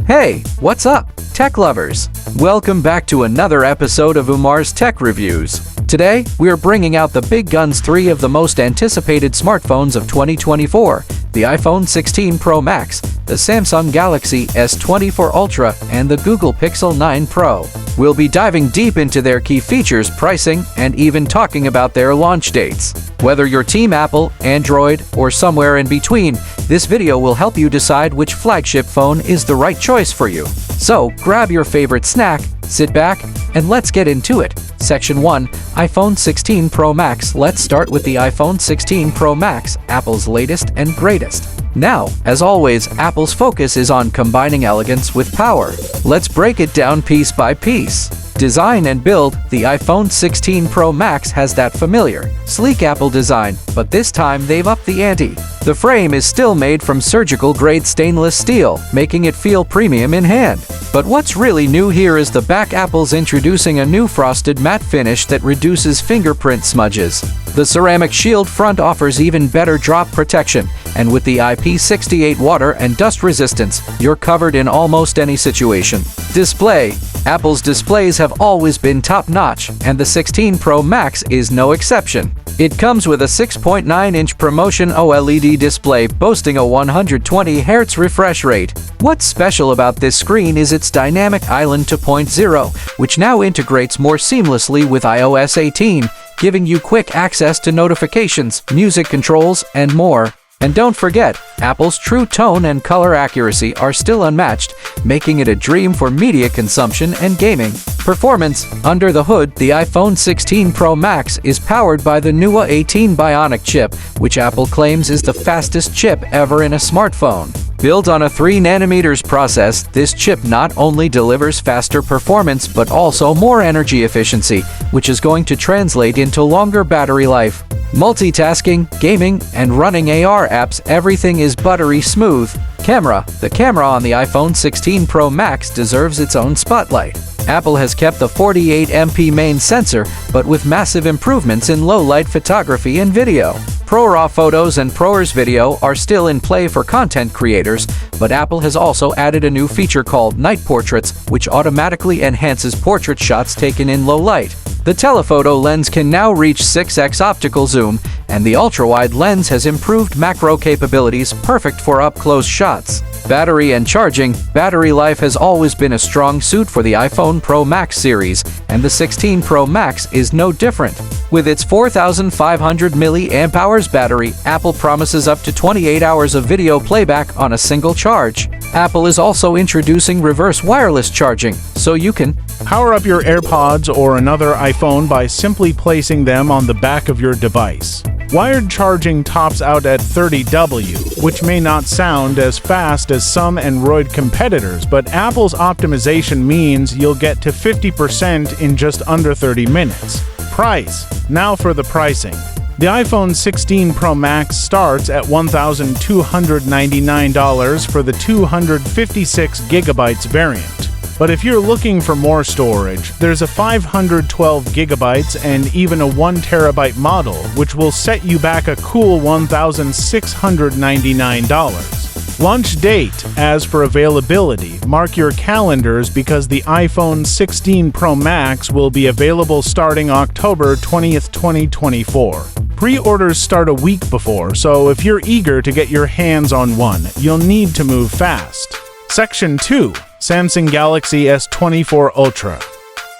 Hey, what's up, tech lovers? Welcome back to another episode of Umar's Tech Reviews. Today, we are bringing out the big guns, 3 of the most anticipated smartphones of 2024, the iPhone 16 Pro Max, the Samsung Galaxy S24 Ultra, and the Google Pixel 9 Pro. We'll be diving deep into their key features, pricing, and even talking about their launch dates. Whether you're Team Apple, Android, or somewhere in between, this video will help you decide which flagship phone is the right choice for you. So, grab your favorite snack, sit back, and let's get into it. Section 1. iPhone 16 Pro Max. Let's start with the iPhone 16 Pro Max, Apple's latest and greatest. Now, as always, Apple's focus is on combining elegance with power. Let's break it down piece by piece. Design and build. The iPhone 16 Pro Max has that familiar, sleek Apple design, but this time they've upped the ante. The frame is still made from surgical-grade stainless steel, making it feel premium in hand. But what's really new here is the back. Apple's introducing a new frosted matte finish that reduces fingerprint smudges. The ceramic shield front offers even better drop protection, and with the IP68 water and dust resistance, you're covered in almost any situation. Display. Apple's displays have always been top-notch, and the 16 Pro Max is no exception. It comes with a 6.9-inch Promotion OLED display boasting a 120Hz refresh rate. What's special about this screen is its Dynamic Island 2.0, which now integrates more seamlessly with iOS 18, giving you quick access to notifications, music controls, and more. And don't forget, Apple's True Tone and color accuracy are still unmatched, making it a dream for media consumption and gaming. Performance. Under the hood, the iPhone 16 Pro Max is powered by the new A18 Bionic chip, which Apple claims is the fastest chip ever in a smartphone. Built on a 3nm process, this chip not only delivers faster performance but also more energy efficiency, which is going to translate into longer battery life. Multitasking, gaming, and running AR apps, everything is buttery smooth. Camera. The camera on the iPhone 16 Pro Max deserves its own spotlight. Apple has kept the 48MP main sensor, but with massive improvements in low-light photography and video. ProRAW photos and ProRes video are still in play for content creators, but Apple has also added a new feature called Night Portraits, which automatically enhances portrait shots taken in low light. The telephoto lens can now reach 6x optical zoom, and the ultra-wide lens has improved macro capabilities, perfect for up-close shots. Battery and charging. Battery life has always been a strong suit for the iPhone Pro Max series, and the 16 Pro Max is no different. With its 4,500 mAh battery, Apple promises up to 28 hours of video playback on a single charge. Apple is also introducing reverse wireless charging, so you can power up your AirPods or another iPhone by simply placing them on the back of your device. Wired charging tops out at 30W, which may not sound as fast as some Android competitors, but Apple's optimization means you'll get to 50% in just under 30 minutes. Price. Now for the pricing. The iPhone 16 Pro Max starts at $1,299 for the 256GB variant. But if you're looking for more storage, there's a 512GB and even a 1TB model, which will set you back a cool $1,699. Launch date. As for availability, mark your calendars because the iPhone 16 Pro Max will be available starting October 20th, 2024. Pre-orders start a week before, so if you're eager to get your hands on one, you'll need to move fast. Section 2. Samsung Galaxy S24 Ultra.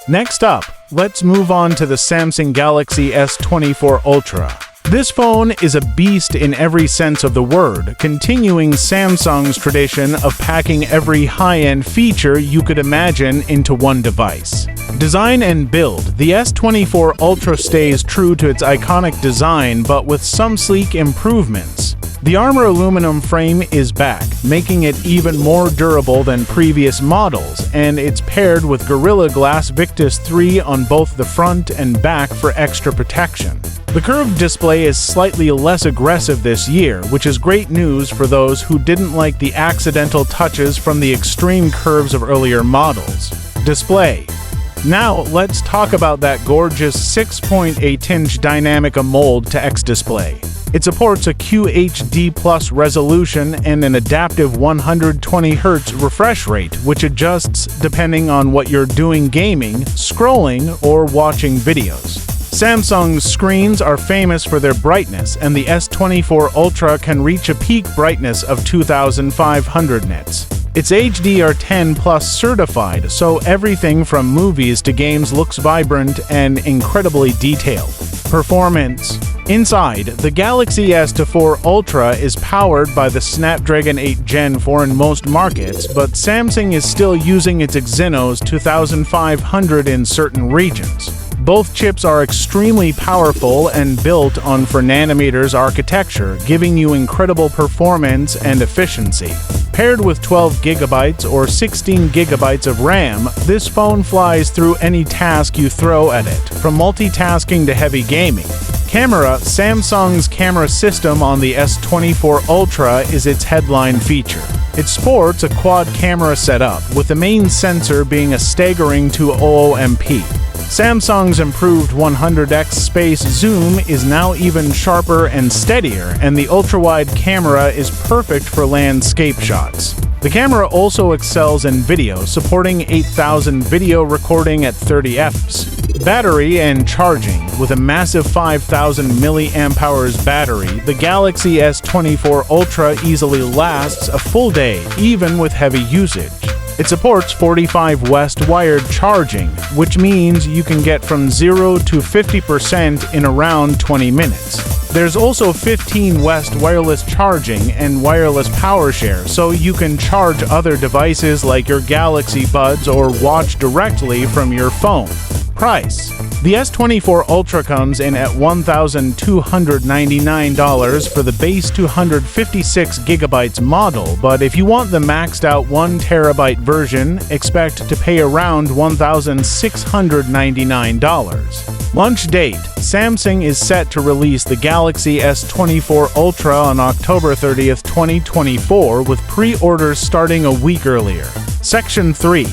Next up, let's move on to the Samsung Galaxy S24 Ultra. This phone is a beast in every sense of the word, continuing Samsung's tradition of packing every high-end feature you could imagine into one device. Design and build. The S24 Ultra stays true to its iconic design, but with some sleek improvements. The Armor aluminum frame is back, making it even more durable than previous models, and it's paired with Gorilla Glass Victus 3 on both the front and back for extra protection. The curved display is slightly less aggressive this year, which is great news for those who didn't like the accidental touches from the extreme curves of earlier models. Display. Now, let's talk about that gorgeous 6.8-inch dynamic AMOLED-to-X display. It supports a QHD Plus resolution and an adaptive 120Hz refresh rate, which adjusts depending on what you're doing gaming, scrolling, or watching videos. Samsung's screens are famous for their brightness, and the S24 Ultra can reach a peak brightness of 2500 nits. It's HDR10 Plus certified, so everything from movies to games looks vibrant and incredibly detailed. Performance. Inside, the Galaxy S24 Ultra is powered by the Snapdragon 8 Gen 4 in most markets, but Samsung is still using its Exynos 2500 in certain regions. Both chips are extremely powerful and built on 4nm architecture, giving you incredible performance and efficiency. Paired with 12GB or 16GB of RAM, this phone flies through any task you throw at it, from multitasking to heavy gaming. Camera. Samsung's camera system on the S24 Ultra is its headline feature. It sports a quad camera setup, with the main sensor being a staggering 200MP. Samsung's improved 100x space zoom is now even sharper and steadier, and the ultra-wide camera is perfect for landscape shots. The camera also excels in video, supporting 8000 video recording at 30fps. Battery and charging. With a massive 5000 mAh battery, the Galaxy S24 Ultra easily lasts a full day, even with heavy usage. It supports 45 West wired charging, which means you can get from 0 to 50% in around 20 minutes. There's also 15 West wireless charging and wireless power share, so you can charge other devices like your Galaxy Buds or watch directly from your phone. Price. The S24 Ultra comes in at $1,299 for the base 256GB model, but if you want the maxed out 1TB version, expect to pay around $1,699. Launch date. Samsung is set to release the Galaxy S24 Ultra on October 30th, 2024, with pre-orders starting a week earlier. Section 3.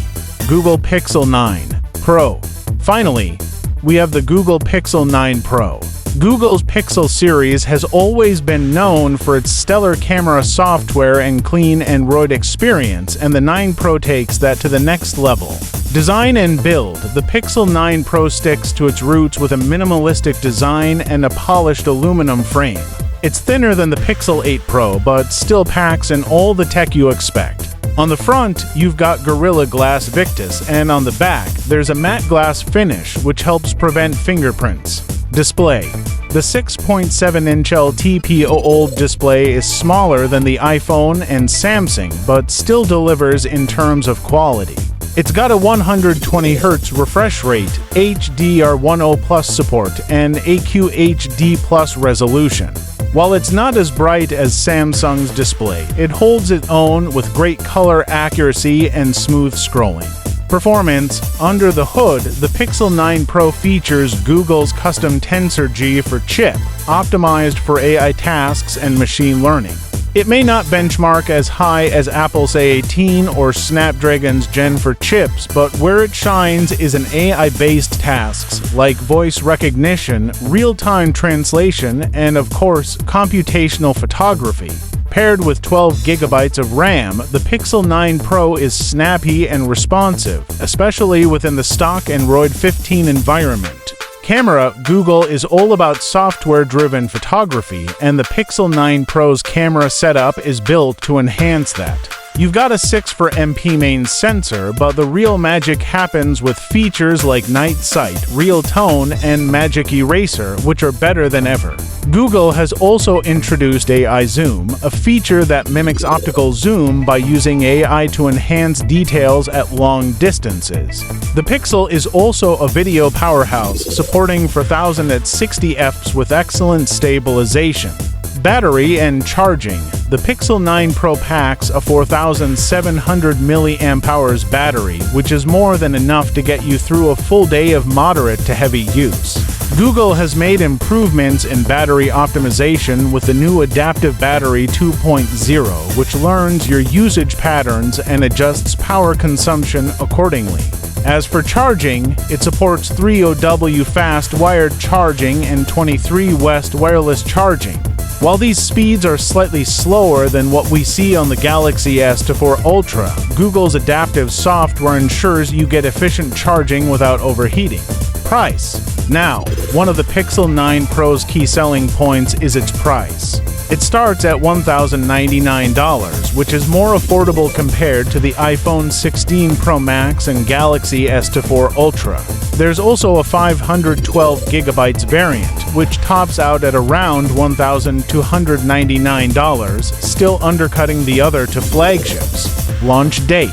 Google Pixel 9 Pro. Finally, we have the Google Pixel 9 Pro. Google's Pixel series has always been known for its stellar camera software and clean Android experience, and the 9 Pro takes that to the next level. Design and build. The Pixel 9 Pro sticks to its roots with a minimalistic design and a polished aluminum frame. It's thinner than the Pixel 8 Pro, but still packs in all the tech you expect. On the front, you've got Gorilla Glass Victus, and on the back, there's a matte glass finish which helps prevent fingerprints. Display. The 6.7-inch LTP OLED display is smaller than the iPhone and Samsung, but still delivers in terms of quality. It's got a 120Hz refresh rate, HDR10 Plus support, and AQHD Plus resolution. While it's not as bright as Samsung's display, it holds its own with great color accuracy and smooth scrolling. Performance. Under the hood, the Pixel 9 Pro features Google's custom Tensor G for chip, optimized for AI tasks and machine learning. It may not benchmark as high as Apple's A18 or Snapdragon's Gen 4 chips, but where it shines is in AI-based tasks like voice recognition, real-time translation, and of course, computational photography. Paired with 12GB of RAM, the Pixel 9 Pro is snappy and responsive, especially within the stock Android 15 environment. Camera. Google is all about software-driven photography, and the Pixel 9 Pro's camera setup is built to enhance that. You've got a 6x main sensor, but the real magic happens with features like Night Sight, Real Tone, and Magic Eraser, which are better than ever. Google has also introduced AI Zoom, a feature that mimics optical zoom by using AI to enhance details at long distances. The Pixel is also a video powerhouse, supporting 4000 at 60fps with excellent stabilization. Battery and charging. The Pixel 9 Pro packs a 4700 mAh battery, which is more than enough to get you through a full day of moderate to heavy use. Google has made improvements in battery optimization with the new Adaptive Battery 2.0, which learns your usage patterns and adjusts power consumption accordingly. As for charging, it supports 3OW fast wired charging and 23 West wireless charging. While these speeds are slightly slower than what we see on the Galaxy S24 Ultra, Google's adaptive software ensures you get efficient charging without overheating. Price. Now, one of the Pixel 9 Pro's key selling points is its price. It starts at $1,099, which is more affordable compared to the iPhone 16 Pro Max and Galaxy S24 Ultra. There's also a 512GB variant, which tops out at around $1,299, still undercutting the other two flagships. Launch date.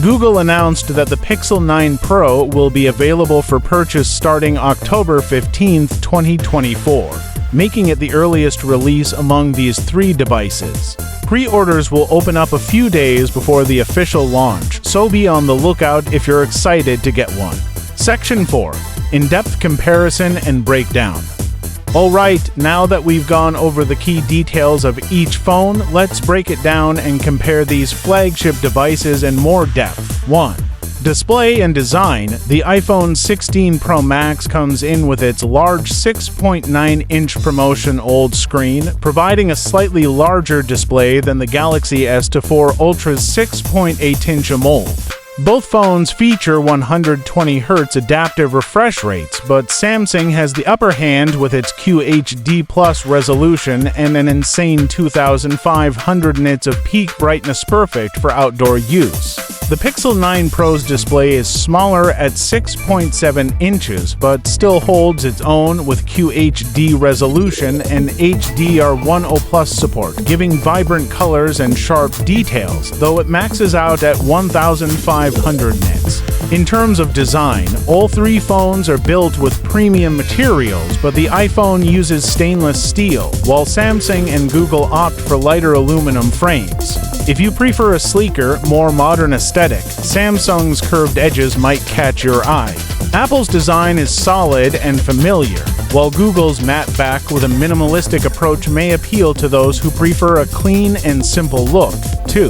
Google announced that the Pixel 9 Pro will be available for purchase starting October 15, 2024. Making it the earliest release among these three devices. Pre-orders will open up a few days before the official launch, so be on the lookout if you're excited to get one. Section 4. In-depth comparison and breakdown. Alright, now that we've gone over the key details of each phone, let's break it down and compare these flagship devices in more depth. 1. Display and design. The iPhone 16 Pro Max comes in with its large 6.9-inch promotion OLED screen, providing a slightly larger display than the Galaxy S24 Ultra's 6.8-inch AMOLED. Both phones feature 120Hz adaptive refresh rates, but Samsung has the upper hand with its QHD+ resolution and an insane 2,500 nits of peak brightness, perfect for outdoor use. The Pixel 9 Pro's display is smaller at 6.7 inches, but still holds its own with QHD resolution and HDR10+ support, giving vibrant colors and sharp details, though it maxes out at 1,500 nits. In terms of design, all three phones are built with premium materials, but the iPhone uses stainless steel, while Samsung and Google opt for lighter aluminum frames. If you prefer a sleeker, more modern aesthetic, Samsung's curved edges might catch your eye. Apple's design is solid and familiar, while Google's matte back with a minimalistic approach may appeal to those who prefer a clean and simple look. 2.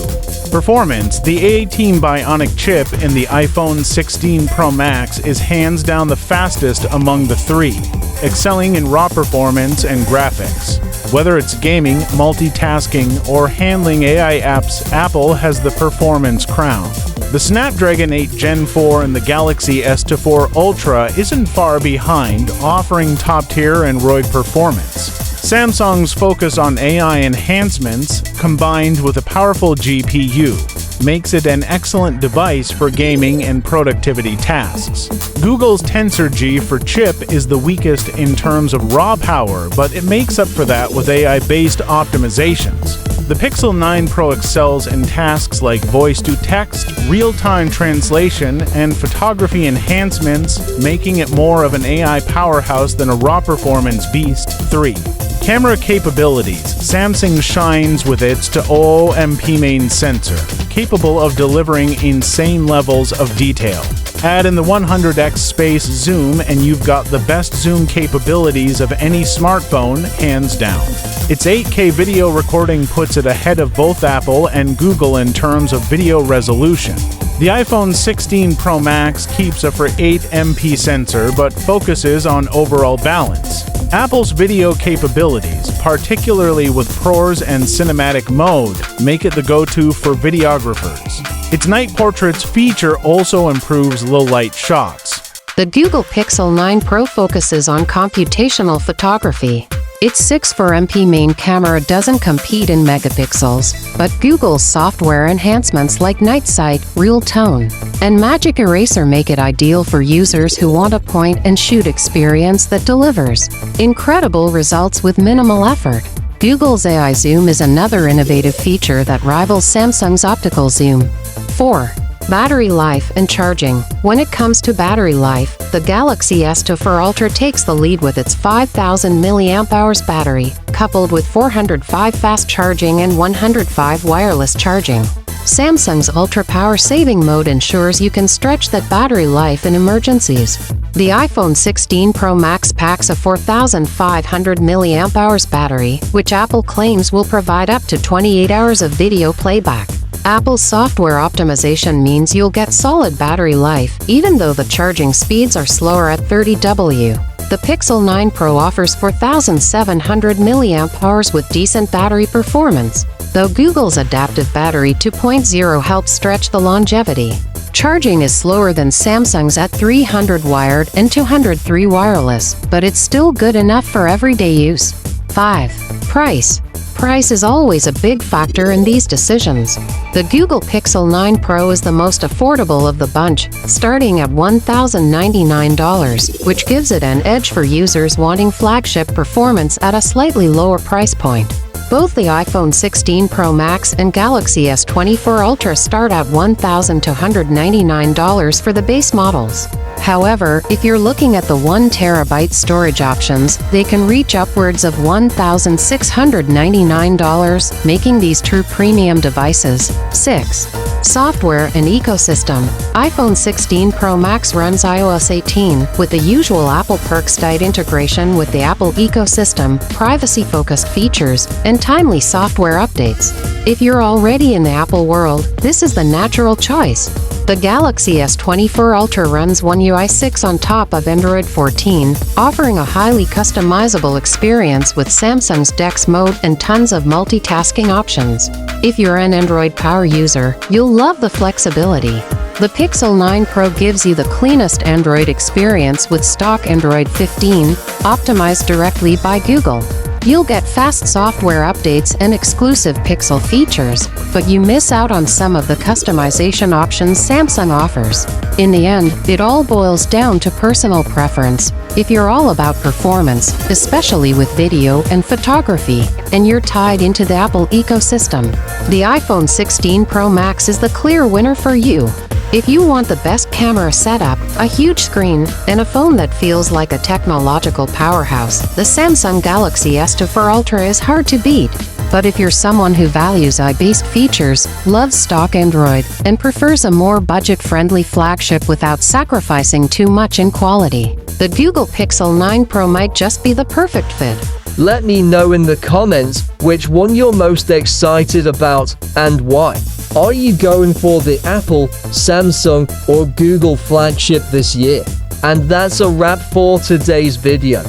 Performance. The A18 Bionic chip in the iPhone 16 Pro Max is hands down the fastest among the three, excelling in raw performance and graphics. Whether it's gaming, multitasking, or handling AI apps, Apple has the performance crown. The Snapdragon 8 Gen 4 in the Galaxy S24 Ultra isn't far behind, offering top-tier Android performance. Samsung's focus on AI enhancements, combined with a powerful GPU, makes it an excellent device for gaming and productivity tasks. Google's Tensor G for chip is the weakest in terms of raw power, but it makes up for that with AI-based optimizations. The Pixel 9 Pro excels in tasks like voice-to-text, real-time translation, and photography enhancements, making it more of an AI powerhouse than a raw performance beast. 3. Camera capabilities. Samsung shines with its OMP main sensor, capable of delivering insane levels of detail. Add in the 100x space zoom and you've got the best zoom capabilities of any smartphone, hands down. Its 8K video recording puts it ahead of both Apple and Google in terms of video resolution. The iPhone 16 Pro Max keeps a 8MP sensor but focuses on overall balance. Apple's video capabilities, particularly with ProRes and cinematic mode, make it the go-to for videographers. Its night portraits feature also improves low-light shots. The Google Pixel 9 Pro focuses on computational photography. Its 6.4MP main camera doesn't compete in megapixels, but Google's software enhancements like Night Sight, Real Tone, and Magic Eraser make it ideal for users who want a point-and-shoot experience that delivers incredible results with minimal effort. Google's AI Zoom is another innovative feature that rivals Samsung's optical zoom. 4. Battery life and charging. When it comes to battery life, the Galaxy S24 Ultra takes the lead with its 5,000 mAh battery, coupled with 405 fast charging and 105 wireless charging. Samsung's Ultra Power Saving mode ensures you can stretch that battery life in emergencies. The iPhone 16 Pro Max packs a 4,500 mAh battery, which Apple claims will provide up to 28 hours of video playback. Apple's software optimization means you'll get solid battery life, even though the charging speeds are slower at 30W. The Pixel 9 Pro offers 4,700 mAh with decent battery performance, though Google's Adaptive Battery 2.0 helps stretch the longevity. Charging is slower than Samsung's at 300 wired and 203 wireless, but it's still good enough for everyday use. 5. Price. Price is always a big factor in these decisions. The Google Pixel 9 Pro is the most affordable of the bunch, starting at $1,099, which gives it an edge for users wanting flagship performance at a slightly lower price point. Both the iPhone 16 Pro Max and Galaxy S24 Ultra start at $1,299 for the base models. However, if you're looking at the 1TB storage options, they can reach upwards of $1,699, making these true premium devices. 6. Software and ecosystem. iPhone 16 Pro Max runs iOS 18, with the usual Apple perks tight integration with the Apple ecosystem, privacy-focused features, and timely software updates. If you're already in the Apple world, this is the natural choice. The Galaxy S24 Ultra runs One UI 6 on top of Android 14, offering a highly customizable experience with Samsung's DeX mode and tons of multitasking options. If you're an Android power user, you'll love the flexibility. The Pixel 9 Pro gives you the cleanest Android experience with stock Android 15, optimized directly by Google. You'll get fast software updates and exclusive Pixel features, but you miss out on some of the customization options Samsung offers. In the end, it all boils down to personal preference. If you're all about performance, especially with video and photography, and you're tied into the Apple ecosystem, the iPhone 16 Pro Max is the clear winner for you. If you want the best camera setup, a huge screen, and a phone that feels like a technological powerhouse, the Samsung Galaxy S24 Ultra is hard to beat. But if you're someone who values AI-based features, loves stock Android, and prefers a more budget-friendly flagship without sacrificing too much in quality, the Google Pixel 9 Pro might just be the perfect fit. Let me know in the comments which one you're most excited about and why. Are you going for the Apple, Samsung, or Google flagship this year? And that's a wrap for today's video.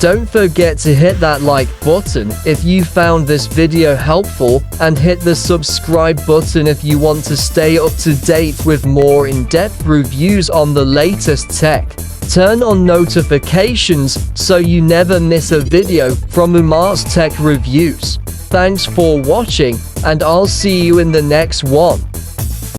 Don't forget to hit that like button if you found this video helpful, and hit the subscribe button if you want to stay up to date with more in-depth reviews on the latest tech. Turn on notifications so you never miss a video from Umar's Tech Reviews. Thanks for watching, and I'll see you in the next one.